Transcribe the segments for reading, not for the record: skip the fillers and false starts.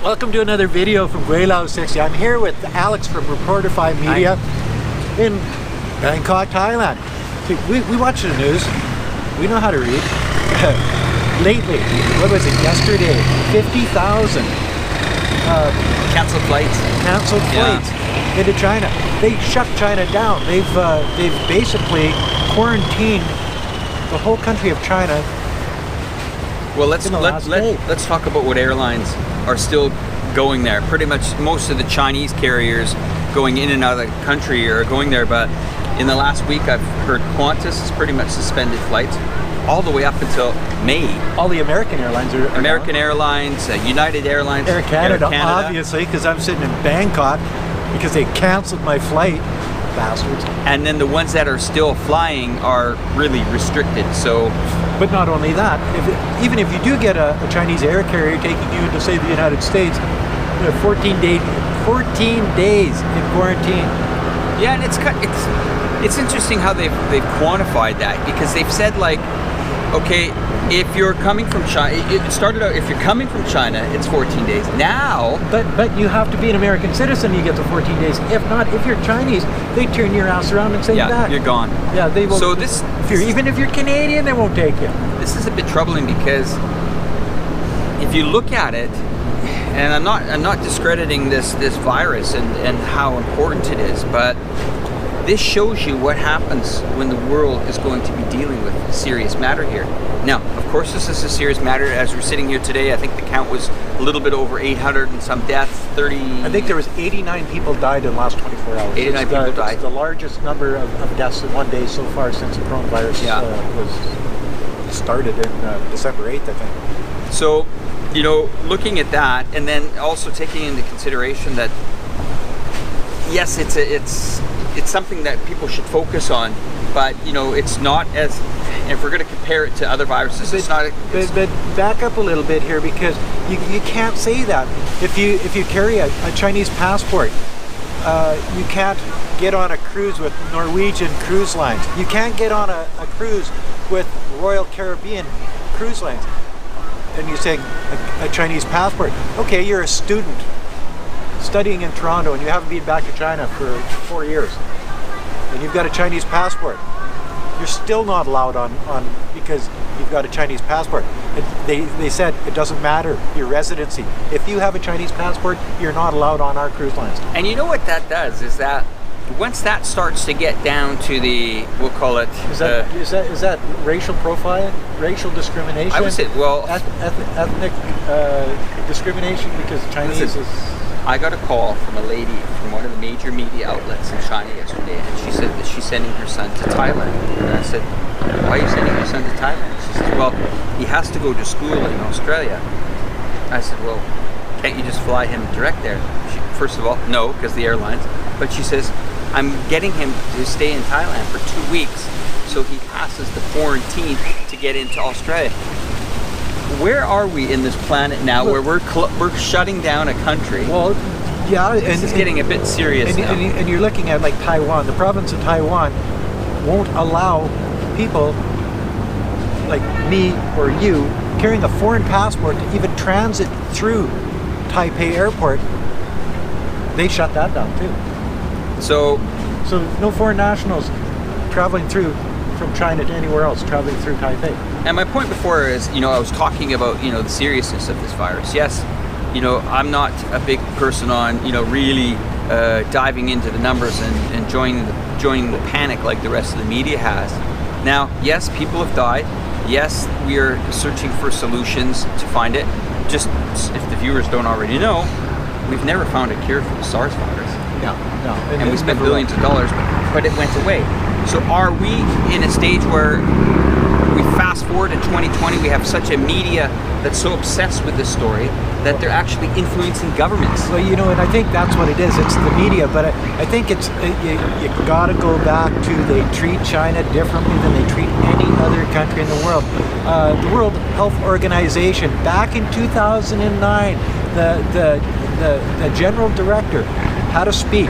Welcome to another video from Gweilo 60. I'm here with Alex from Reporterfy Media in Bangkok, Thailand. See, we watch the news. We know how to read. Lately, what was it, yesterday? 50,000 canceled flights. Into China. They shut China down. They've basically quarantined the whole country of China. Well, let's talk about what airlines are still going there. Pretty much most of the Chinese carriers going in and out of the country are going there, but in the last week I've heard Qantas has pretty much suspended flights all the way up until May. All the American airlines are American Airlines, United Airlines, Air Canada, obviously, because I'm sitting in Bangkok because they canceled my flight, bastards. And then the ones that are still flying are really restricted. So, but not only that, even if you do get a Chinese air carrier taking you into, say, the United States, 14 days in quarantine. Yeah, and it's interesting how they've quantified that, because they've said, like, okay, if you're coming from China, it started out, if you're coming from China, it's 14 days. Now, but you have to be an American citizen, you get the 14 days. If not, if you're Chinese, they turn your ass around and send you back. You're gone. Yeah, they will. So even if you're Canadian, they won't take you. This is a bit troubling, because if you look at it, and I'm not discrediting this virus and how important it is, but this shows you what happens when the world is going to be dealing with a serious matter here. Now, of course, this is a serious matter. As we're sitting here today, I think the count was a little bit over 800 and some deaths. I think there was 89 people died in the last 24 hours. 89 people died. It's the largest number of deaths in one day so far since the coronavirus was started in December 8th, I think. So, looking at that, and then also taking into consideration that, yes, it's something that people should focus on, but it's not as, if we're going to compare it to other viruses, but back up a little bit here, because you can't say that. If you carry a Chinese passport, you can't get on a cruise with Norwegian cruise lines. You can't get on a cruise with Royal Carribean cruise lines. And you're saying a Chinese passport. Okay, you're a student studying in Toronto and you haven't been back to China for 4 years. And you've got a Chinese passport. You're still not allowed on because you've got a Chinese passport. They said it doesn't matter your residency. If you have a Chinese passport, you're not allowed on our cruise lines. And you know what that does is that once that starts to get down to the, we'll call it, is that racial profiling, racial discrimination? I would say, well, ethnic discrimination, because Chinese is. I got a call from a lady from one of the major media outlets in China yesterday, and she said that she's sending her son to Thailand. And I said, why are you sending your son to Thailand? She says, well, he has to go to school in Australia. I said, well, can't you just fly him direct there? First of all, no, because the airlines. But she says, I'm getting him to stay in Thailand for 2 weeks so he passes the quarantine to get into Australia. Where are we in this planet now, where we're shutting down a country? Well, yeah, this is getting a bit serious now. And you're looking at, like, Taiwan. The province of Taiwan won't allow people like me or you carrying a foreign passport to even transit through Taipei Airport. They shut that down too. So no foreign nationals traveling through from China to anywhere else, traveling through Taipei. And my point before is, I was talking about, the seriousness of this virus. Yes, I'm not a big person on, really diving into the numbers and joining the panic like the rest of the media has. Now, yes, people have died. Yes, we are searching for solutions to find it. Just if the viewers don't already know, we've never found a cure for the SARS virus. No. And we spent billions of dollars, but it went away. So are we in a stage where we fast forward to 2020, we have such a media that's so obsessed with this story that they're actually influencing governments? Well, and I think that's what it is. It's the media, but I think it's you got to go back to they treat China differently than they treat any other country in the world. The World Health Organization, back in 2009, the general director had a speech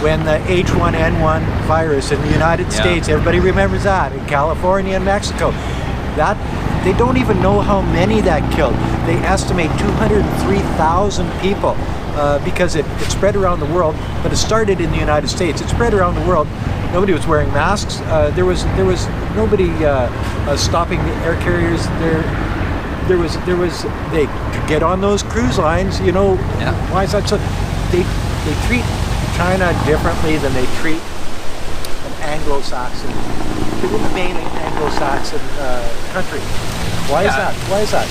when the H1N1 virus in the United States, everybody remembers that, in California and Mexico. That They don't even know how many that killed. They estimate 203,000 people because it spread around the world, but it started in the United States. It spread around the world. Nobody was wearing masks. There was nobody stopping the air carriers. There was they could get on those cruise lines. You know, why is that? So they treat China differently than they treat an Anglo-Saxon, mainly Anglo-Saxon country. Why is that? Why is that?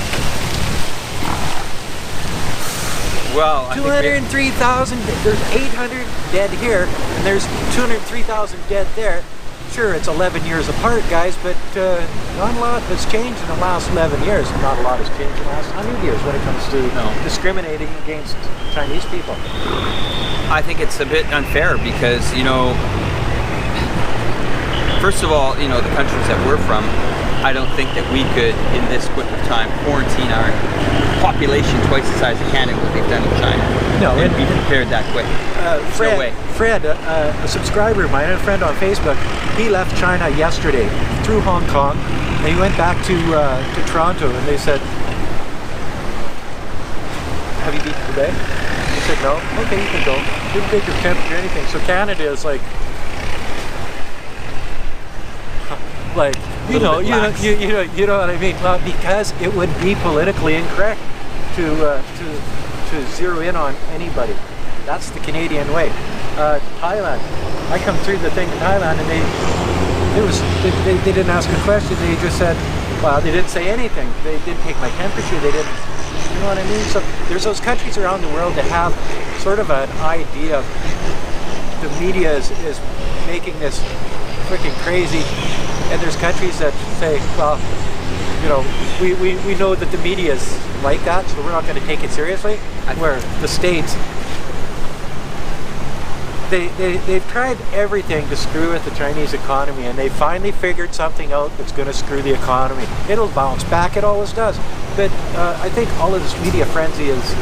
Well, 203,000. There's 800 dead here, and there's 203,000 dead there. Sure, it's 11 years apart, guys, but not a lot has changed in the last 11 years. Not a lot has changed in the last 100 years when it comes to discriminating against Chinese people. I think it's a bit unfair because, you know, first of all, you know, the countries that we're from, I don't think that we could, in this quick of time, quarantine our population twice the size of Canada what they've done in China. No, and be prepared that quick. Fred, no way. Fred, a subscriber of mine, a friend on Facebook, he left China yesterday through Hong Kong, and he went back to Toronto, and they said, "Have you beaten today?" He said, "No." "Okay, you can go. Didn't take your temperature or anything." So Canada is like, you know what I mean? Well, because it would be politically incorrect to zero in on anybody. That's the Canadian way. Thailand. I come through the thing in Thailand, and they didn't ask a question. They just said, well, they didn't say anything. They didn't take my temperature. They didn't. You know what I mean? So there's those countries around the world that have sort of an idea of the media is making this freaking crazy. And there's countries that say, well, you know, we know that the media is like that, so we're not going to take it seriously. Where the States, they've tried everything to screw with the Chinese economy, and they finally figured something out that's going to screw the economy. It'll bounce back, it always does. But I think all of this media frenzy is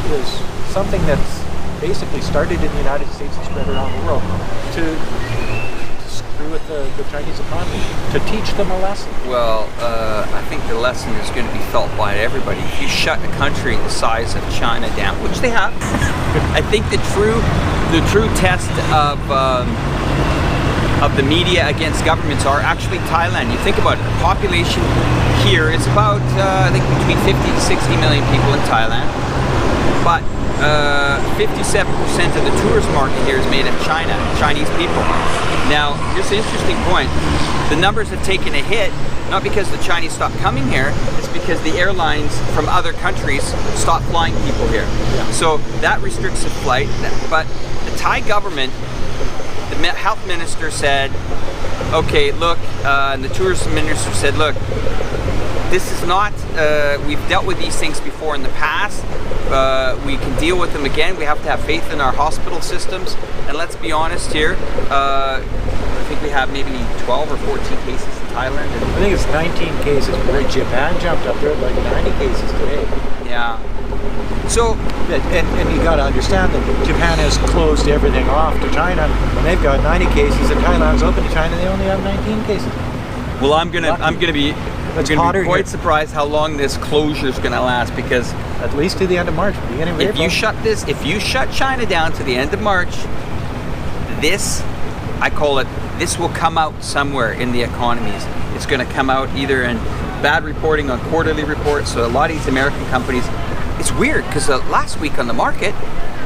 something that's basically started in the United States and spread around the world to with the Chinese economy, to teach them a lesson. Well, I think the lesson is going to be felt by everybody. If you shut a country the size of China down, which they have, I think the true test of the media against governments are actually Thailand. You think about it, the population here is about, I think, between 50 to 60 million people in Thailand, but 57% of the tourist market here is made of Chinese people. Now, here's an interesting point. The numbers have taken a hit, not because the Chinese stopped coming here, it's because the airlines from other countries stopped flying people here. Yeah. So that restricts the flight, but the Thai government, the health minister said, okay, look, and the tourism minister said, look, this is not, we've dealt with these things before in the past. We can deal with them again. We have to have faith in our hospital systems. And let's be honest here, I think we have maybe 12 or 14 cases in Thailand. I think it's 19 cases, but Japan jumped up there at like 90 cases today. Yeah. So, and you got to understand that Japan has closed everything off to China, and they've got 90 cases, and Thailand's open to China, they only have 19 cases. Well, I'm gonna be quite surprised how long this closure is gonna last, because at least to the end of March, beginning of April. If you shut China down to the end of March, I call it, this will come out somewhere in the economies. It's going to come out either in bad reporting on quarterly reports. So a lot of these American companies, it's weird because last week on the market,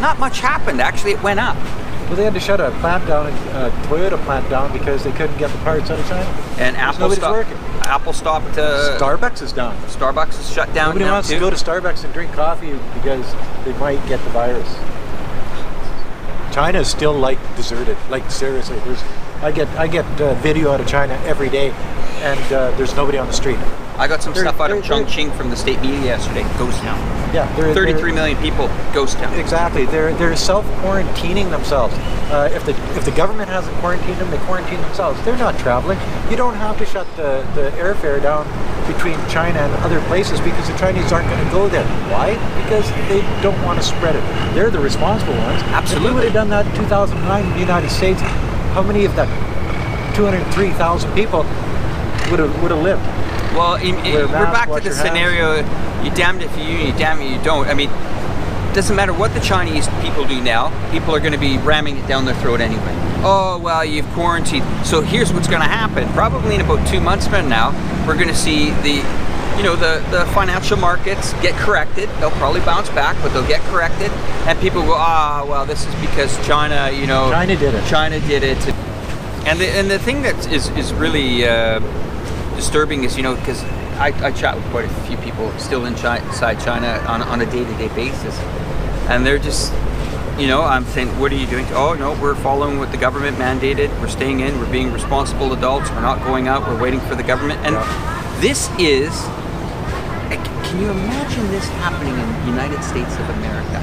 not much happened. Actually, it went up. Well, they had to shut a plant down, a Toyota plant down, because they couldn't get the parts out of China. And Apple stopped. Starbucks is down. Starbucks is shut down. Nobody wants to go to Starbucks and drink coffee because they might get the virus. China is still like deserted. Like seriously, I get video out of China every day, and there's nobody on the street. I got some stuff out of Chongqing from the state media yesterday. Ghost town. Yeah, 33 million people. Ghost town. Exactly. They're self-quarantining themselves. If the government hasn't quarantined them, they quarantine themselves. They're not traveling. You don't have to shut the airfare down between China and other places because the Chinese aren't going to go there. Why? Because they don't want to spread it. They're the responsible ones. Absolutely. If we would have done that in 2009 in the United States, how many of that 203,000 people would have lived? Well, we're back to the scenario, you damned if you you damn it you don't. I mean, it doesn't matter what the Chinese people do now, people are going to be ramming it down their throat anyway. Oh, well, you've quarantined. So here's what's going to happen. Probably in about 2 months from now, we're going to see the financial markets get corrected. They'll probably bounce back, but they'll get corrected. And people go, well, this is because China, China did it. China did it. And the thing that is really disturbing is, because I chat with quite a few people still inside China on a day-to-day basis. And they're just, I'm saying, what are you doing? Oh, no, we're following what the government mandated. We're staying in. We're being responsible adults. We're not going out. We're waiting for the government. And this is, can you imagine this happening in the United States of America?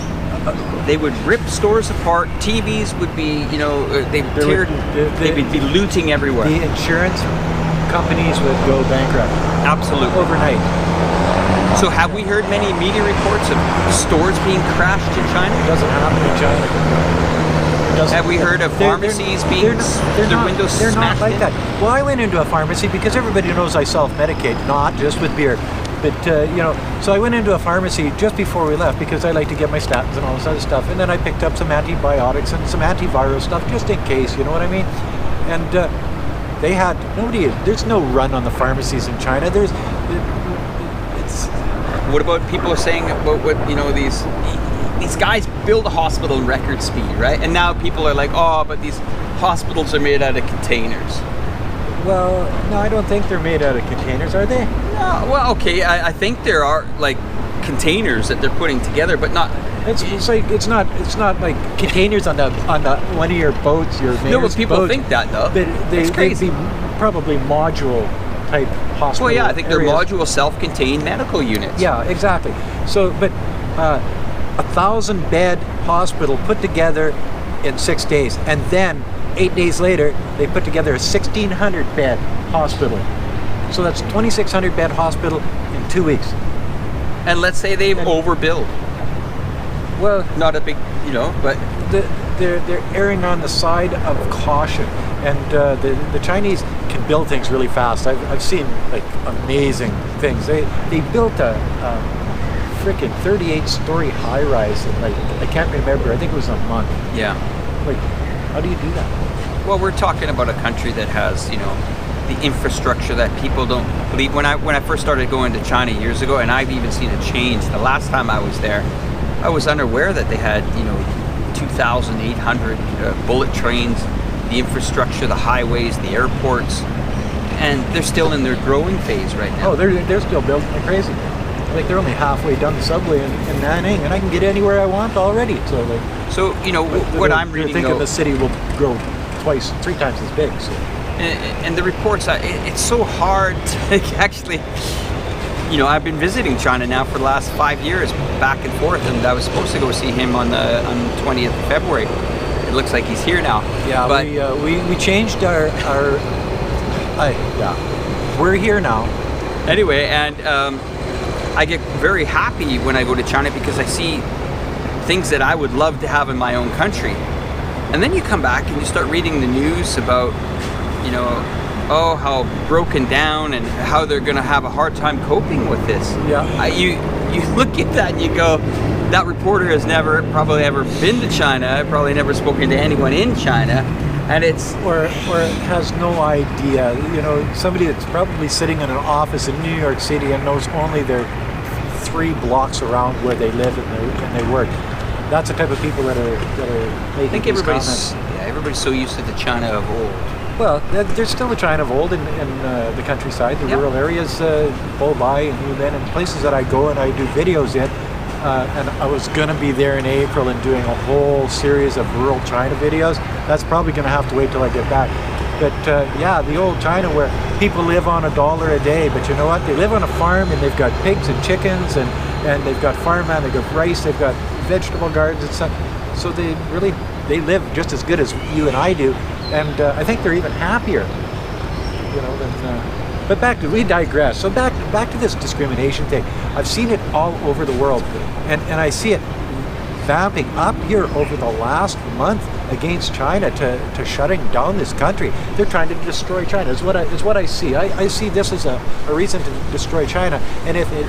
They would rip stores apart. TVs would be, they'd be looting everywhere. The insurance companies would go bankrupt. Absolutely. Overnight. So have we heard many media reports of stores being crashed in China? It doesn't happen in China. Have we heard of pharmacies being their windows They're not smashed like in? that. Well, I went into a pharmacy because everybody knows I self-medicate, not just with beer. But, so I went into a pharmacy just before we left because I like to get my statins and all this other stuff. And then I picked up some antibiotics and some antiviral stuff just in case, you know what I mean? And they had, there's no run on the pharmacies in China. What about people saying about what, these guys build a hospital in record speed, right? And now people are like, but these hospitals are made out of containers. Well, no, I don't think they're made out of containers, are they? No, well, okay, I think there are like containers that they're putting together, but not. It's not like containers on the one of your boats, your mayor's No, but people boats. think that though. They'd be probably module type hospital. Well, yeah, I think they're areas. modular, self-contained medical units. Yeah, exactly. So, but 1,000-bed hospital put together in 6 days, and then 8 days later, they put together a 1,600-bed hospital. So that's 2,600-bed hospital in 2 weeks. And let's say they've overbilled. Well, not a big, but they're erring on the side of caution, and the Chinese can build things really fast. I've seen like amazing things. They built a freaking 38-story high-rise in I can't remember. I think it was a month. Yeah. Like, how do you do that? Well, we're talking about a country that has, the infrastructure that people don't believe. When I first started going to China years ago, and I've even seen a change. The last time I was there, I was unaware that they had, 2,800 bullet trains, the infrastructure, the highways, the airports, and they're still in their growing phase right now. Oh, they're still building like crazy. Like they're only halfway down the subway in Nanning, and I can get anywhere I want already. So what I'm reading, thinking the city will grow 3 times as big. So. And the reports, it's so hard to actually. I've been visiting China now for the last 5 years, back and forth, and I was supposed to go see him on the 20th of February. It looks like he's here now. Yeah, but we changed our we're here now. Anyway, and I get very happy when I go to China because I see things that I would love to have in my own country. And then you come back and you start reading the news about, how broken down and how they're going to have a hard time coping with this. Yeah. You look at that and you go, that reporter has probably ever been to China, probably never spoken to anyone in China, and it's or has no idea. Somebody that's probably sitting in an office in New York City and knows only their 3 blocks around where they live and they work. That's the type of people that are making. I think everybody's so used to the China of old. Well, there's still a China of old in the countryside, the rural areas, Bobai and Yunnan, and places that I go and I do videos in. And I was going to be there in April and doing a whole series of rural China videos. That's probably going to have to wait till I get back. But the old China where people live on $1 a day. But you know what? They live on a farm and they've got pigs and chickens and they've got farmland, they've got rice, they've got vegetable gardens and stuff. So they live just as good as you and I do. And I think they're even happier, than. But we digress. So back to this discrimination thing. I've seen it all over the world, and I see it vamping up here over the last month against China to shutting down this country. They're trying to destroy China, is what I see. I see this as a reason to destroy China. And if it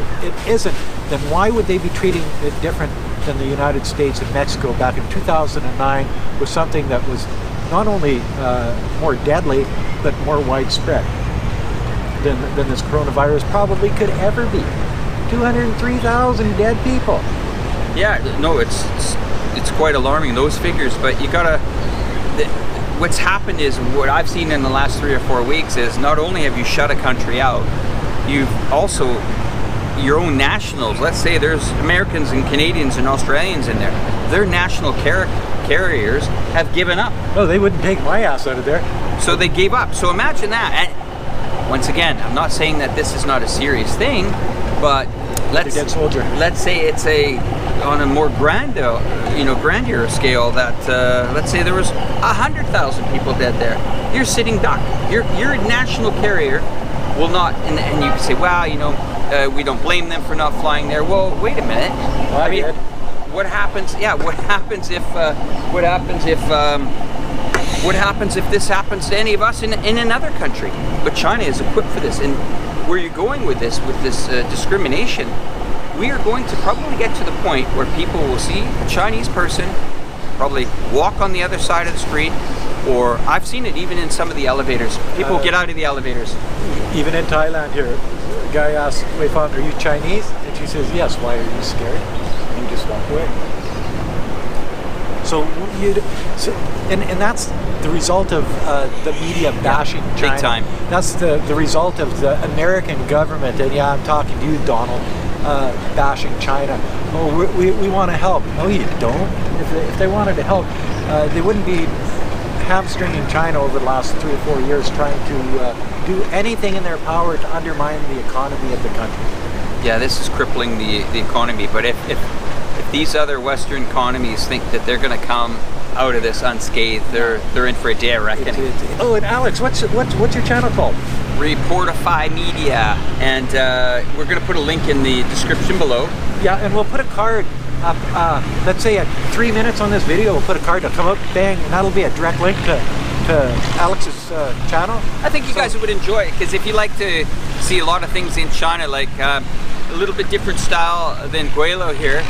isn't, then why would they be treating it different than the United States and Mexico back in 2009 with something that was not only more deadly, but more widespread than this coronavirus probably could ever be. 203,000 dead people. Yeah, no, it's quite alarming, those figures, but you gotta, what's happened is, what I've seen in the last 3 or 4 weeks is, not only have you shut a country out, you've also, your own nationals, let's say there's Americans and Canadians and Australians in there, their national carriers have given up. No, they wouldn't take my ass out of there. So they gave up. So imagine that. And once again, I'm not saying that this is not a serious thing, but let's say it's on a more grander scale, that let's say there was 100,000 people dead there. You're sitting duck. Your national carrier will not, and you can say, well, we don't blame them for not flying there. Well, wait a minute. Well, I mean, what happens? Yeah, what happens if this happens to any of us in another country? But China is equipped for this. And where you're going with this discrimination, we are going to probably get to the point where people will see a Chinese person probably walk on the other side of the street, or I've seen it even in some of the elevators. People get out of the elevators. Even in Thailand here, a guy asks Wei Fang, are you Chinese? And she says, yes. Why are you scared? And you just walk away. And that's the result of the media bashing China. Big time. That's the result of the American government, and yeah, I'm talking to you, Donald, bashing China. Oh, we want to help. No, you don't. If they wanted to help, they wouldn't be hamstringing China over the last 3 or 4 years trying to do anything in their power to undermine the economy of the country. Yeah, this is crippling the economy, but if these other Western economies think that they're going to come out of this unscathed, they're in for a day, I reckon. Oh, and Alex, what's your channel called? Reporterfy Media, and we're going to put a link in the description below. Yeah, and we'll put a card up, let's say at 3 minutes on this video, we'll put a card, it'll come up, bang, and that'll be a direct link to Alex's channel. I think you guys would enjoy it, because if you like to see a lot of things in China, like a little bit different style than Gweilo here.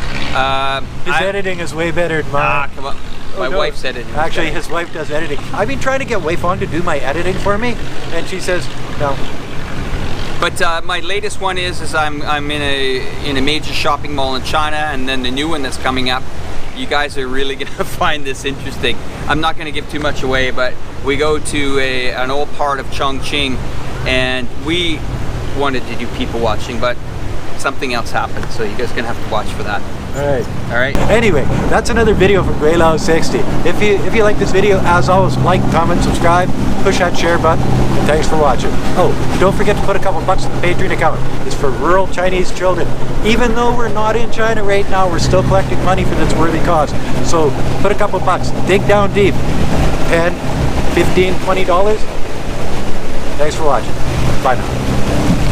His editing is way better than mine. Come on. My wife's editing. Actually, his wife does editing. I've been trying to get Wei Fang to do my editing for me, and she says no. But my latest one is I'm in a major shopping mall in China, and then the new one that's coming up. You guys are really gonna find this interesting. I'm not gonna give too much away, but we go to an old part of Chongqing, and we wanted to do people watching, but something else happened, so you guys are gonna have to watch for that. All right. Anyway, that's another video from Gweilo 60. If you like this video, as always, like, comment, subscribe, push that share button, and thanks for watching. Oh, don't forget to put a couple bucks in the Patreon account. It's for rural Chinese children. Even though we're not in China right now, we're still collecting money for this worthy cause. So put a couple bucks, dig down deep, $10, $15, $20. Thanks for watching. Bye now.